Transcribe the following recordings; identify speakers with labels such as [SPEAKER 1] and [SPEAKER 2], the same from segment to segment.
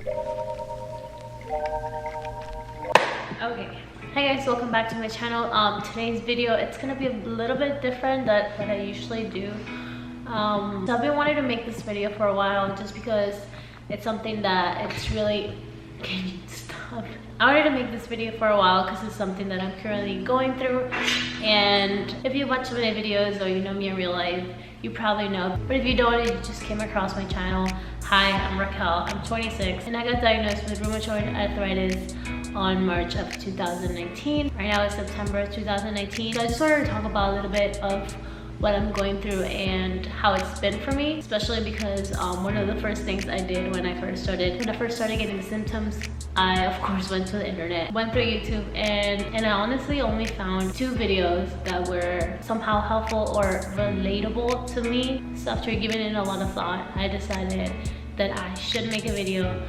[SPEAKER 1] Okay, hi guys, welcome back to my channel. Today's video, it's gonna be a little bit different than what I usually do. So I've been wanting to make this video for a while just because it's something that it's really... Can you stop? I wanted to make this video for a while because it's something that I'm currently going through, and if you watch my videos or you know me in real life, you probably know. But if you don't and you just came across my channel, hi, I'm Raquel, I'm 26, and I got diagnosed with rheumatoid arthritis on March of 2019. Right now it's September 2019. So I just wanted to talk about a little bit of what I'm going through and how it's been for me, especially because one of the first things I did when I first started getting the symptoms, I of course went to the internet, went through YouTube, and I honestly only found 2 videos that were somehow helpful or relatable to me. So after giving it a lot of thought, I decided that I should make a video.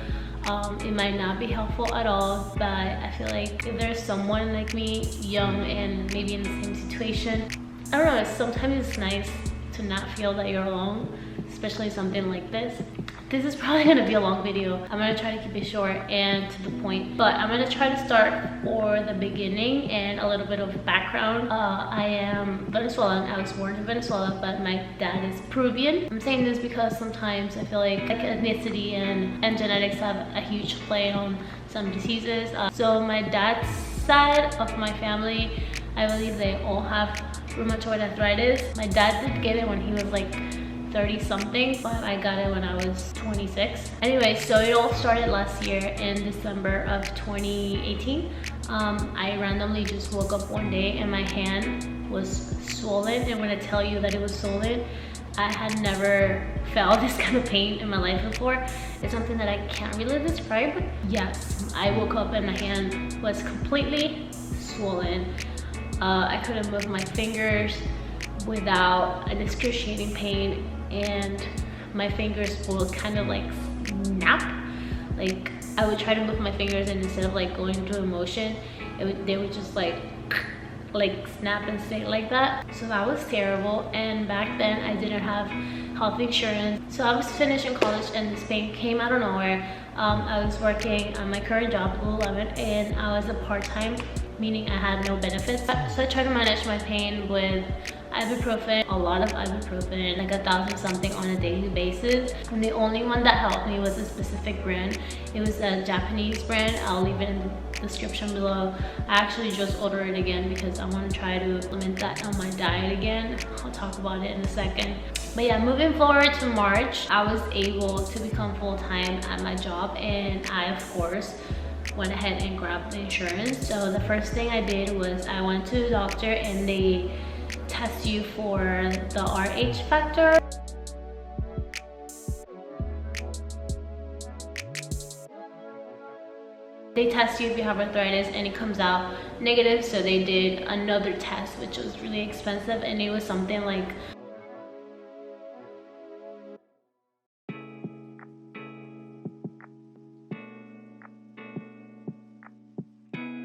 [SPEAKER 1] It might not be helpful at all, but I feel like if there's someone like me, young and maybe in the same situation, I don't know, sometimes it's nice to not feel that you're alone, especially something like this. This is probably gonna be a long video. I'm gonna try to keep it short and to the point, but I'm gonna try to start for the beginning and a little bit of background. I am Venezuelan. I was born in Venezuela, but my dad is Peruvian. I'm saying this because sometimes I feel like ethnicity and genetics have a huge play on some diseases. So my dad's side of my family, I believe they all have rheumatoid arthritis. My dad did get it when he was like 30 something, but I got it when I was 26. Anyway, so it all started last year in December of 2018. I randomly just woke up one day and my hand was swollen, and when I tell you that it was swollen, I had never felt this kind of pain in my life before. It's something that I can't really describe. Yes, I woke up and my hand was completely swollen. I couldn't move my fingers without an excruciating pain, and my fingers would kind of like snap. Like I would try to move my fingers, and instead of like going through emotion, they would just like snap and stay like that. So that was terrible. And back then I didn't have health insurance, so I was finishing college and this pain came out of nowhere. I was working on my current job, Lululemon, and I was a part-time, meaning I had no benefits. So I tried to manage my pain with ibuprofen, a lot of ibuprofen, like 1,000 something on a daily basis. And the only one that helped me was a specific brand. It was a Japanese brand. I'll leave it in the description below. I actually just ordered it again because I want to try to implement that on my diet again. I'll talk about it in a second. But yeah, moving forward to March, I was able to become full-time at my job, and I of course went ahead and grabbed the insurance. So the first thing I did was I went to the doctor, and they test you for the Rh factor. They test you if you have arthritis, and it comes out negative. So they did another test, which was really expensive, and it was something like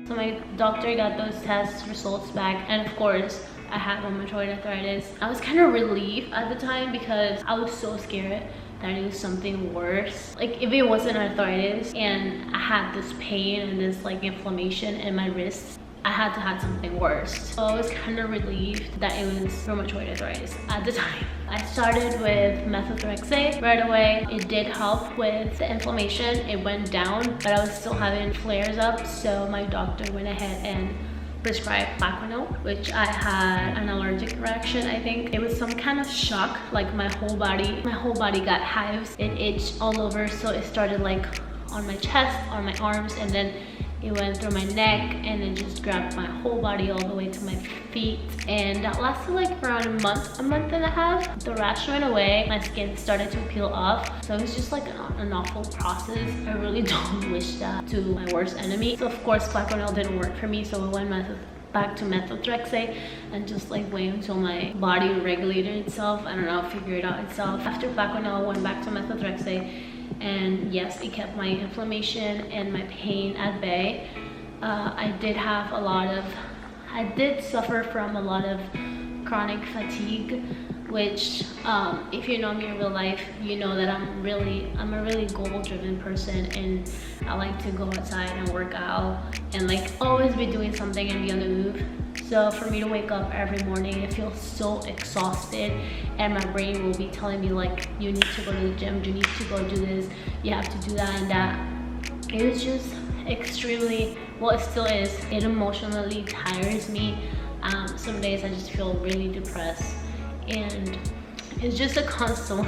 [SPEAKER 1] so my doctor got those test results back, and of course I had rheumatoid arthritis. I was kind of relieved at the time because I was so scared that it was something worse. Like if it wasn't arthritis and I had this pain and this like inflammation in my wrists, I had to have something worse. So I was kind of relieved that it was rheumatoid arthritis at the time. I started with methotrexate right away. It did help with the inflammation. It went down, but I was still having flares up. So my doctor went ahead and prescribed Plaquenil, which I had an allergic reaction. I think it was some kind of shock. Like my whole body got hives. It itched all over. So it started like on my chest, on my arms, and then it went through my neck, and then just grabbed my whole body all the way to my feet. And that lasted like around a month and a half. The rash went away, my skin started to peel off. So it was just like an awful process. I really don't wish that to my worst enemy. So of course Plaquenil didn't work for me, so I went back to methotrexate and just like wait until my body regulated itself. I don't know, figure it out itself. After Plaquenil, I went back to methotrexate, and yes, it kept my inflammation and my pain at bay. I did suffer from a lot of chronic fatigue. which if you know me in real life, you know that I'm a really goal-driven person, and I like to go outside and work out and like always be doing something and be on the move. So for me to wake up every morning and feel so exhausted, and my brain will be telling me like, you need to go to the gym, you need to go do this, you have to do that and that, it was just extremely, well, it still is, it emotionally tires me. Some days I just feel really depressed, and it's just a constant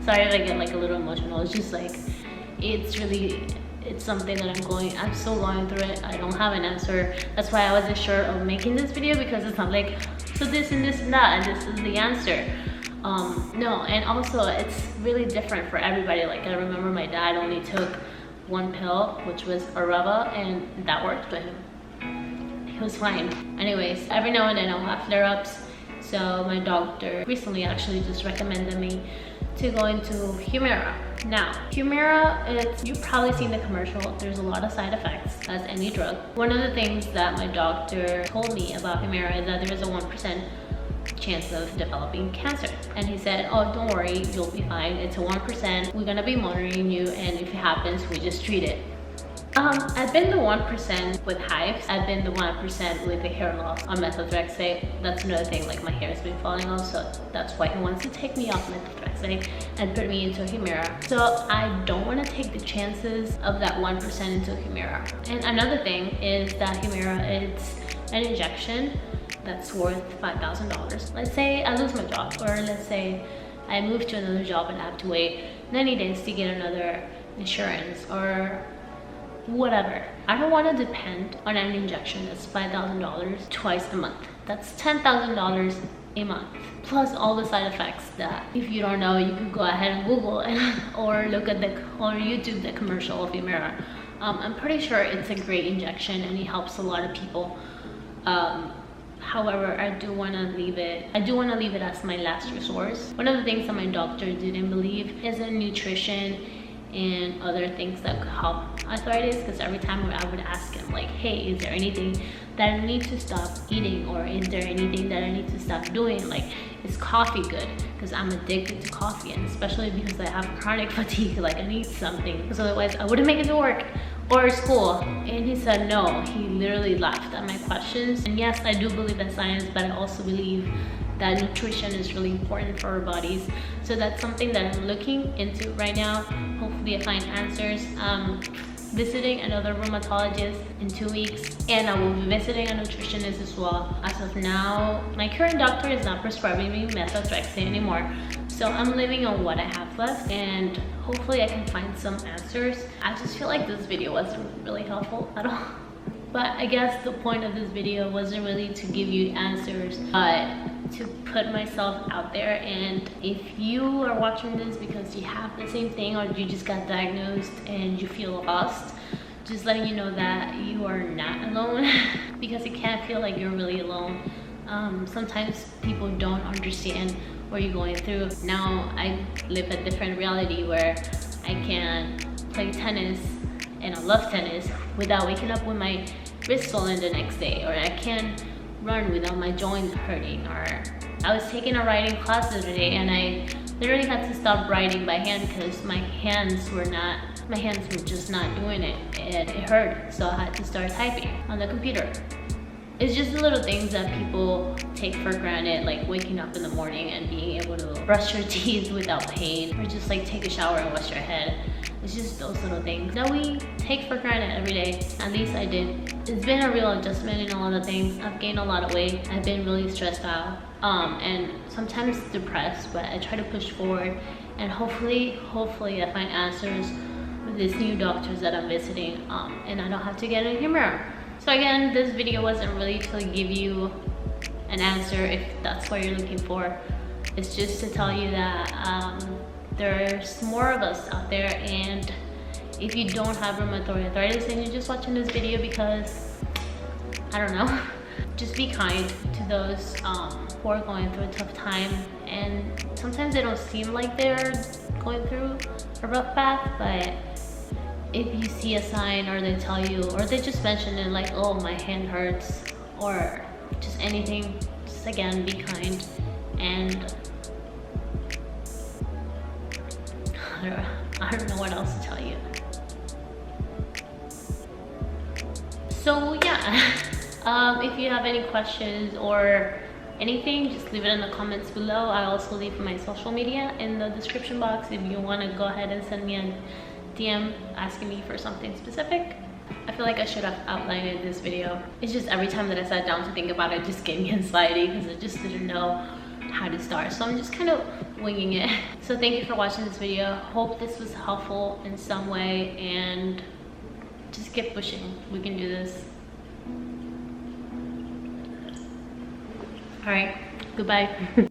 [SPEAKER 1] sorry if I get like a little emotional. It's just like, it's something that I'm still going through it. I don't have an answer. That's why I wasn't sure of making this video, because it's not like, so this and this and that and this is the answer. No, and also it's really different for everybody. Like, I remember my dad only took one pill, which was Areva, and that worked for him. He was fine. Anyways, every now and then I'll have flare-ups. So my doctor recently actually just recommended me to go into Humira. Now, Humira, you've probably seen the commercial. There's a lot of side effects, as any drug. One of the things that my doctor told me about Humira is that there is a 1% chance of developing cancer. And he said, oh, don't worry, you'll be fine. It's a 1%. We're gonna be monitoring you, and if it happens, we just treat it. I've been the 1% with hives. I've been the 1% with the hair loss on methotrexate. That's another thing, like my hair has been falling off, so that's why he wants to take me off methotrexate and put me into Humira. So I don't want to take the chances of that 1% into Humira. And another thing is that Humira, it's an injection that's worth $5,000. Let's say I lose my job, or let's say I move to another job and I have to wait 90 days to get another insurance or whatever. I don't want to depend on an injection that's $5,000 twice a month. That's $10,000 a month, plus all the side effects that, if you don't know, you can go ahead and Google or look at or YouTube the commercial of Humira. I'm pretty sure it's a great injection and it helps a lot of people. However, I do want to leave it as my last resource. One of the things that my doctor didn't believe is in nutrition and other things that could help arthritis, because every time I would ask him like, hey, is there anything that I need to stop eating, or is there anything that I need to stop doing? Like, is coffee good? Because I'm addicted to coffee, and especially because I have chronic fatigue, like I need something, because otherwise I wouldn't make it to work or school. And he said no. He literally laughed at my questions. And yes, I do believe in science, but I also believe that nutrition is really important for our bodies. So that's something that I'm looking into right now. Hopefully I find answers. Visiting another rheumatologist in 2 weeks, and I will be visiting a nutritionist as well. As of now, my current doctor is not prescribing me methotrexate anymore, so I'm living on what I have left, and hopefully I can find some answers. I just feel like this video wasn't really helpful at all. But I guess the point of this video wasn't really to give you answers, but to put myself out there. And if you are watching this because you have the same thing, or you just got diagnosed and you feel lost, just letting you know that you are not alone, because it can feel like you're really alone. Sometimes people don't understand what you're going through. Now I live a different reality where I can play tennis, and I love tennis, without waking up with my wrist swollen the next day, or I can run without my joints hurting. Or I was taking a writing class the other day, and I literally had to stop writing by hand because my hands were just not doing it, and it hurt, so I had to start typing on the computer. It's just the little things that people take for granted, like waking up in the morning and being able to brush your teeth without pain, or just like take a shower and wash your head. It's just those little things that we take for granted every day. At least I did. It's been a real adjustment in a lot of things. I've gained a lot of weight. I've been really stressed out, and sometimes depressed, but I try to push forward, and hopefully I find answers with these new doctors that I'm visiting, and I don't have to get a Humira. So again, this video wasn't really to give you an answer if that's what you're looking for. It's just to tell you that there's more of us out there, and if you don't have rheumatoid arthritis and you're just watching this video because, I don't know, just be kind to those who are going through a tough time. And sometimes they don't seem like they're going through a rough path, but if you see a sign, or they tell you, or they just mention it like, oh, my hand hurts, or just anything, just again, be kind and I don't know what else to tell you. So yeah, if you have any questions or anything, just leave it in the comments below. I also leave my social media in the description box if you want to go ahead and send me a DM asking me for something specific. I feel like I should have outlined this video. It's just every time that I sat down to think about it, it just gave me anxiety because I just didn't know how to start. So I'm just kind of winging it. So thank you for watching this video. Hope this was helpful in some way, and just keep pushing. We can do this. All right, goodbye.